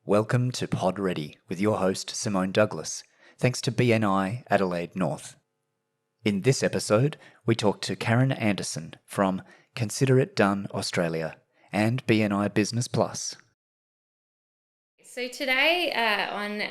Welcome to PodReady with your host Simone Douglas, thanks to BNI Adelaide North. In this episode, we talk to Karen Anderson from Consider It Done Australia and BNI Business Plus. So today on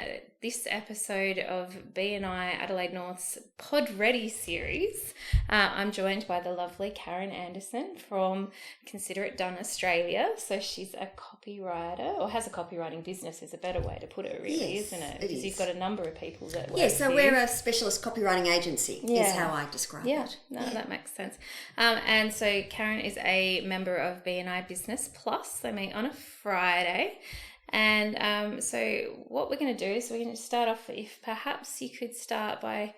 this episode of BNI Adelaide North's PodReady series, I'm joined by the lovely Karen Anderson from Consider It Done Australia. So she's a copywriter, or has a copywriting business is a better way to put it, really, yes, isn't it? Because you've got a number of people that work so with we're you. a specialist copywriting agency, is how I describe it. That makes sense. And so Karen is a member of BNI Business Plus. They meet on a Friday. And so what we're going to do is we're going to start off, if perhaps you could start by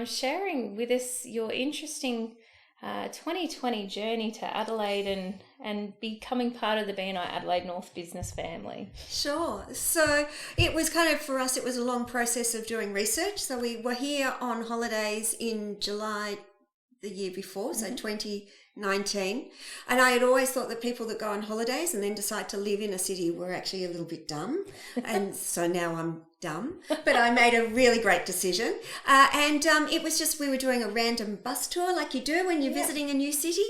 sharing with us your interesting 2020 journey to Adelaide and becoming part of the BNI Adelaide North business family. Sure. So it was kind of, for us, it was a long process of doing research. So we were here on holidays in July the year before, so 2019. And I had always thought that people that go on holidays and then decide to live in a city were actually a little bit dumb. And so now I'm dumb, but I made a really great decision. And it was just, we were doing a random bus tour like you do when you're visiting a new city.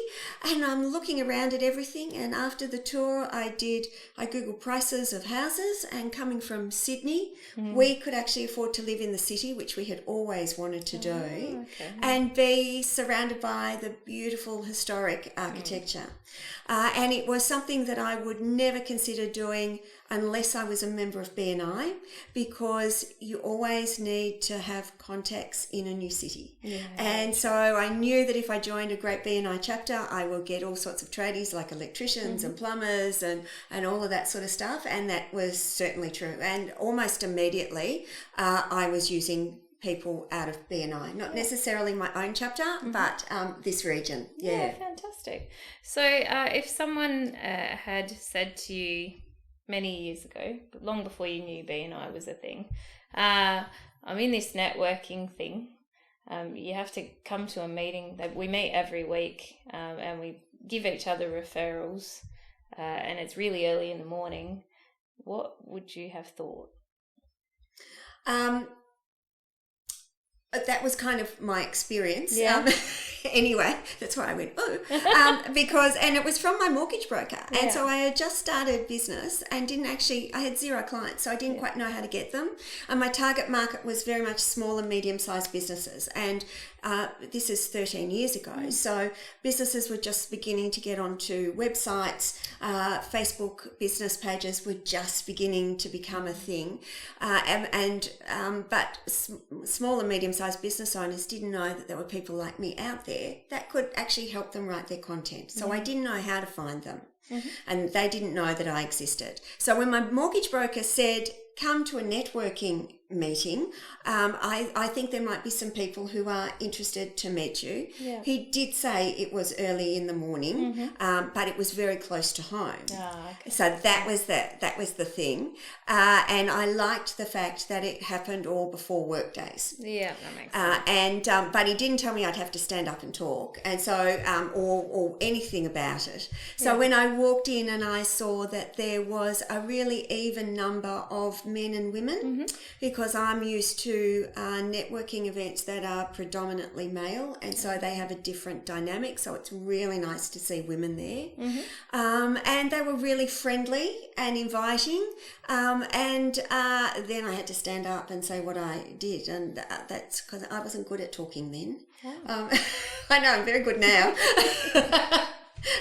And I'm looking around at everything. And after the tour, I Googled prices of houses, and coming from Sydney, we could actually afford to live in the city, which we had always wanted to do, and be surrounded by the beautiful historic architecture. And it was something that I would never consider doing unless I was a member of BNI, because you always need to have contacts in a new city. And so I knew that if I joined a great BNI chapter, I will get all sorts of tradies like electricians and plumbers and all of that sort of stuff. And that was certainly true. And almost immediately, I was using people out of BNI, not necessarily my own chapter, but this region. Yeah, fantastic. So if someone had said to you many years ago, long before you knew BNI was a thing, I'm in this networking thing, you have to come to a meeting that we meet every week, and we give each other referrals, and it's really early in the morning, what would you have thought? That was kind of my experience. Yeah. Anyway, that's why I went, and it was from my mortgage broker. And so I had just started business and I had zero clients, so I didn't quite know how to get them. And my target market was very much small and medium-sized businesses. And this is 13 years ago. So businesses were just beginning to get onto websites. Facebook business pages were just beginning to become a thing. But small and medium-sized business owners didn't know that there were people like me out there that could actually help them write their content. So I didn't know how to find them. And they didn't know that I existed. So when my mortgage broker said, come to a networking meeting, I think there might be some people who are interested to meet you. He did say it was early in the morning, but it was very close to home. So that was the thing, and I liked the fact that it happened all before work days. Yeah, that makes sense. But he didn't tell me I'd have to stand up and talk, and so or anything about it. So when I walked in and I saw that there was a really even number of men and women, because I'm used to networking events that are predominantly male, and so they have a different dynamic, so it's really nice to see women there. And they were really friendly and inviting, and then I had to stand up and say what I did, and that's because I wasn't good at talking then. I know, I'm very good now.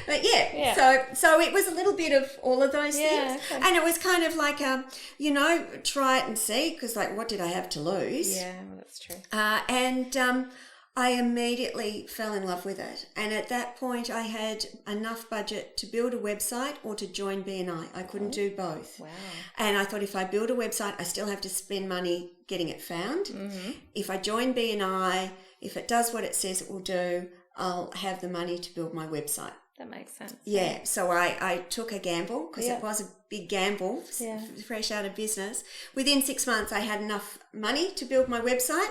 But so it was a little bit of all of those things. Okay. And it was kind of like, try it and see, because like, what did I have to lose? Yeah, well, that's true. And I immediately fell in love with it. And at that point, I had enough budget to build a website or to join BNI. I couldn't do both. Wow. And I thought, if I build a website, I still have to spend money getting it found. If I join BNI, if it does what it says it will do, I'll have the money to build my website. That makes sense. Yeah, so I took a gamble, because it was a big gamble, Yeah. fresh out of business. Within 6 months, I had enough money to build my website,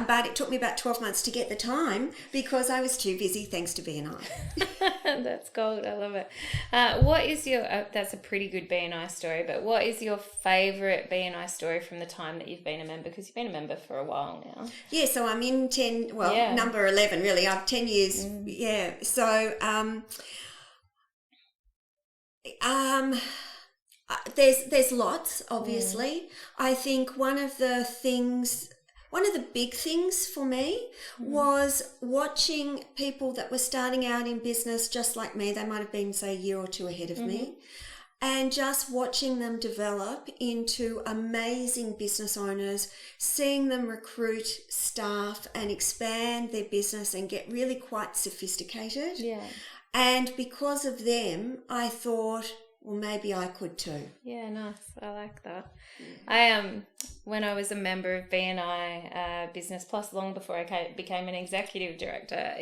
but it took me about 12 months to get the time because I was too busy, thanks to BNI. That's gold. I love it. What is your, that's a pretty good BNI story, but what is your favourite BNI story from the time that you've been a member? Because you've been a member for a while now. Yeah, so I'm in number 11 really. I've 10 years. Yeah. So there's lots, obviously. I think one of the big things for me was watching people that were starting out in business just like me. They might have been, say, a year or two ahead of me. And just watching them develop into amazing business owners, seeing them recruit staff and expand their business and get really quite sophisticated. Yeah. And because of them, I thought, well, maybe I could too. Yeah, nice. I like that. I when I was a member of BNI Business Plus, long before I became an executive director,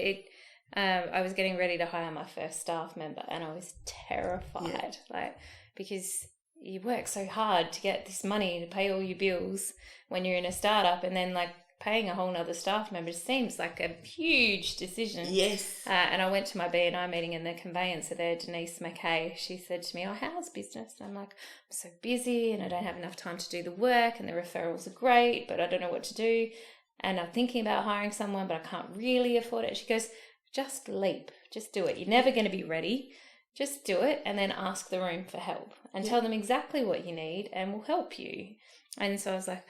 I was getting ready to hire my first staff member, and I was terrified, because you work so hard to get this money to pay all your bills when you're in a startup, and then paying a whole nother staff member seems like a huge decision. Yes. And I went to my BNI meeting, and the conveyancer there, Denise McKay, she said to me, "Oh, how's business?" And I'm like, "I'm so busy and I don't have enough time to do the work, and the referrals are great, but I don't know what to do. And I'm thinking about hiring someone, but I can't really afford it." She goes, "Just leap, just do it. You're never going to be ready. Just do it, and then ask the room for help and tell them exactly what you need, and we'll help you." And so I was like,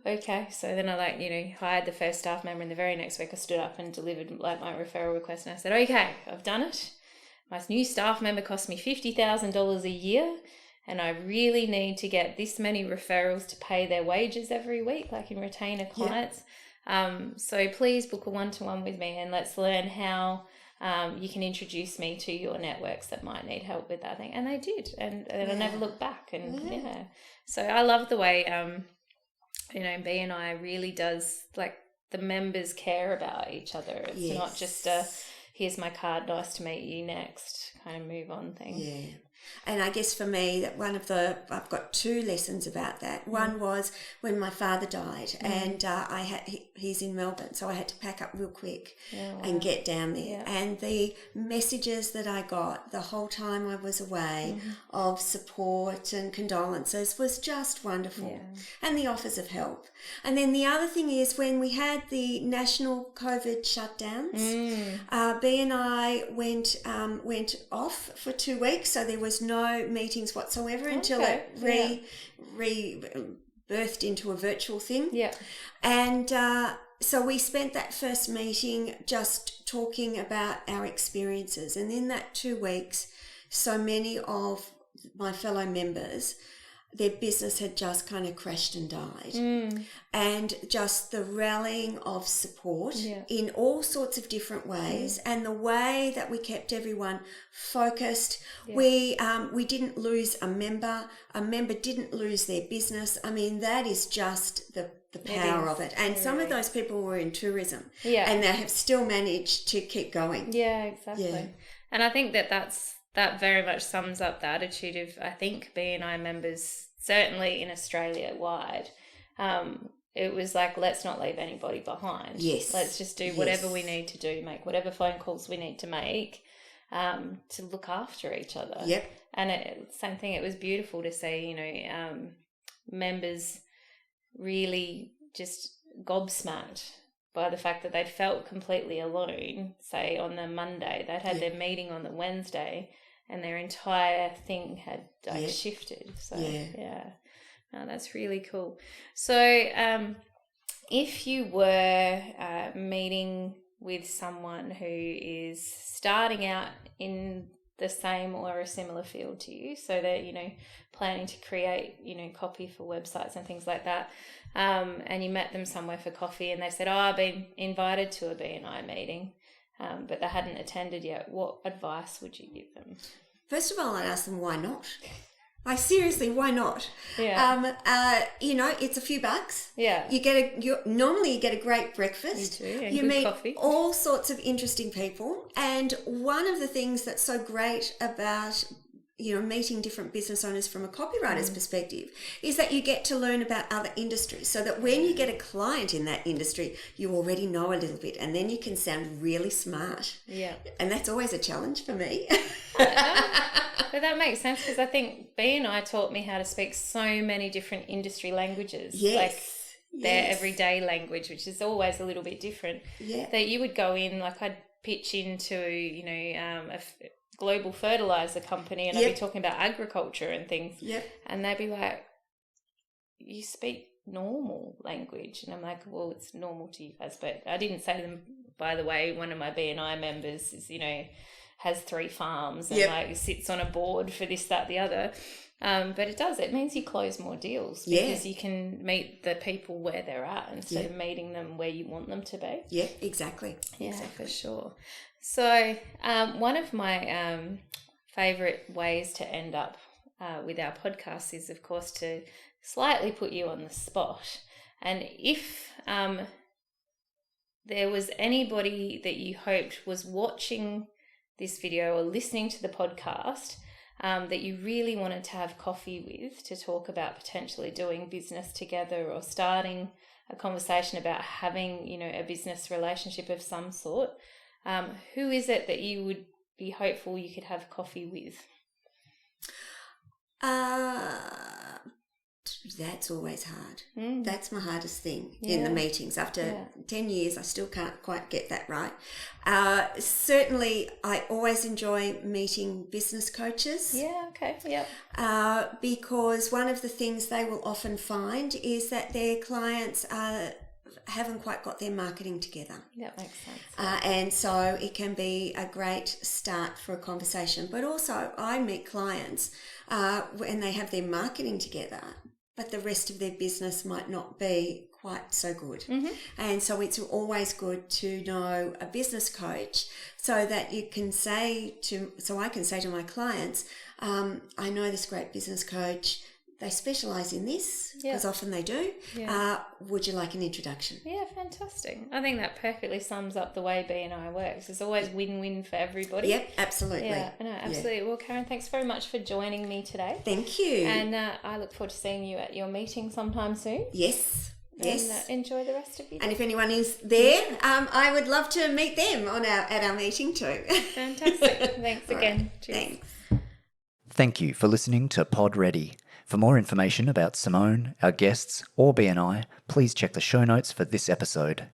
okay. So then I hired the first staff member, and the very next week I stood up and delivered my referral request, and I said, okay, I've done it. My new staff member cost me $50,000 a year, and I really need to get this many referrals to pay their wages every week, in retainer clients. So please book a one-to-one with me, and let's learn how you can introduce me to your networks that might need help with that thing. And they did, and I never looked back. And so I love the way BNI really does, the members care about each other. It's not just here's my card, nice to meet you, next kind of move on thing. Yeah. And I guess for me, that I've got two lessons about that. One was when my father died, and he's in Melbourne, so I had to pack up real quick and get down there. Yeah. And the messages that I got the whole time I was away of support and condolences was just wonderful, and the offers of help. And then the other thing is when we had the national COVID shutdowns, BNI went off for 2 weeks, so there was no meetings whatsoever until it rebirthed into a virtual thing. Yeah. And so we spent that first meeting just talking about our experiences. And in that 2 weeks, so many of my fellow members, their business had just kind of crashed and died. And just the rallying of support in all sorts of different ways, and the way that we kept everyone focused. We didn't lose a member didn't lose their business. I mean, that is just the power of it. And some of those people were in tourism, and they have still managed to keep going. Yeah, exactly. Yeah. And I think that very much sums up the attitude of, I think, BNI members, certainly in Australia wide. It was let's not leave anybody behind. Yes. Let's just do whatever we need to do, make whatever phone calls we need to make to look after each other. Yep. And same thing, it was beautiful to see, members really just gobsmacked by the fact that they'd felt completely alone, say on the Monday. They'd had their meeting on the Wednesday, and their entire thing had shifted. So no, that's really cool. So if you were meeting with someone who is starting out in the same or a similar field to you, so they're planning to create copy for websites and things like that, and you met them somewhere for coffee, and they said, I've been invited to a BNI meeting, but they hadn't attended yet, what advice would you give them? First of all, I'd ask them, why not? Seriously, why not? Yeah. It's a few bucks. Yeah. Normally you get a great breakfast. You do, and you good meet coffee. all sorts of interesting people. And one of the things that's so great about meeting different business owners from a copywriter's perspective, is that you get to learn about other industries, so that when you get a client in that industry, you already know a little bit, and then you can sound really smart. Yeah. And that's always a challenge for me. But that makes sense, because I think BNI taught me how to speak so many different industry languages. Yes. Like their everyday language, which is always a little bit different. Yeah. That you would go in, like I'd pitch into, a global fertilizer company, and I'd be talking about agriculture and things. Yep. And they'd be like, you speak normal language. And I'm like, well, it's normal to you guys. But I didn't say to them, by the way, one of my BNI members is, has 3 farms and like sits on a board for this, that, the other. But it means you close more deals, because you can meet the people where they're at instead of meeting them where you want them to be. Yeah, exactly. Yeah, exactly. for sure. So one of my favourite ways to end up with our podcast is, of course, to slightly put you on the spot. And if there was anybody that you hoped was watching this video or listening to the podcast that you really wanted to have coffee with to talk about potentially doing business together or starting a conversation about having, a business relationship of some sort, who is it that you would be hopeful you could have coffee with? That's always hard. Mm. That's my hardest thing in the meetings. After 10 years, I still can't quite get that right. Certainly, I always enjoy meeting business coaches. Yeah, okay, yep. Because one of the things they will often find is that their clients haven't quite got their marketing together. That makes sense. And so it can be a great start for a conversation. But also, I meet clients when they have their marketing together, but the rest of their business might not be quite so good. Mm-hmm. And so it's always good to know a business coach, so that I can say to my clients, I know this great business coach. They specialise in this, because often they do. Yeah. Would you like an introduction? Yeah, fantastic. I think that perfectly sums up the way BNI works. It's always win-win for everybody. Yep, absolutely. Yeah, no, absolutely. Yeah. Well, Karen, thanks very much for joining me today. Thank you. And I look forward to seeing you at your meeting sometime soon. Yes. Yes. And enjoy the rest of your day. And if anyone is there, I would love to meet them at our meeting too. Fantastic. Thanks again. Right. Cheers. Thanks. Thank you for listening to PodReady. For more information about Simone, our guests, or BNI, please check the show notes for this episode.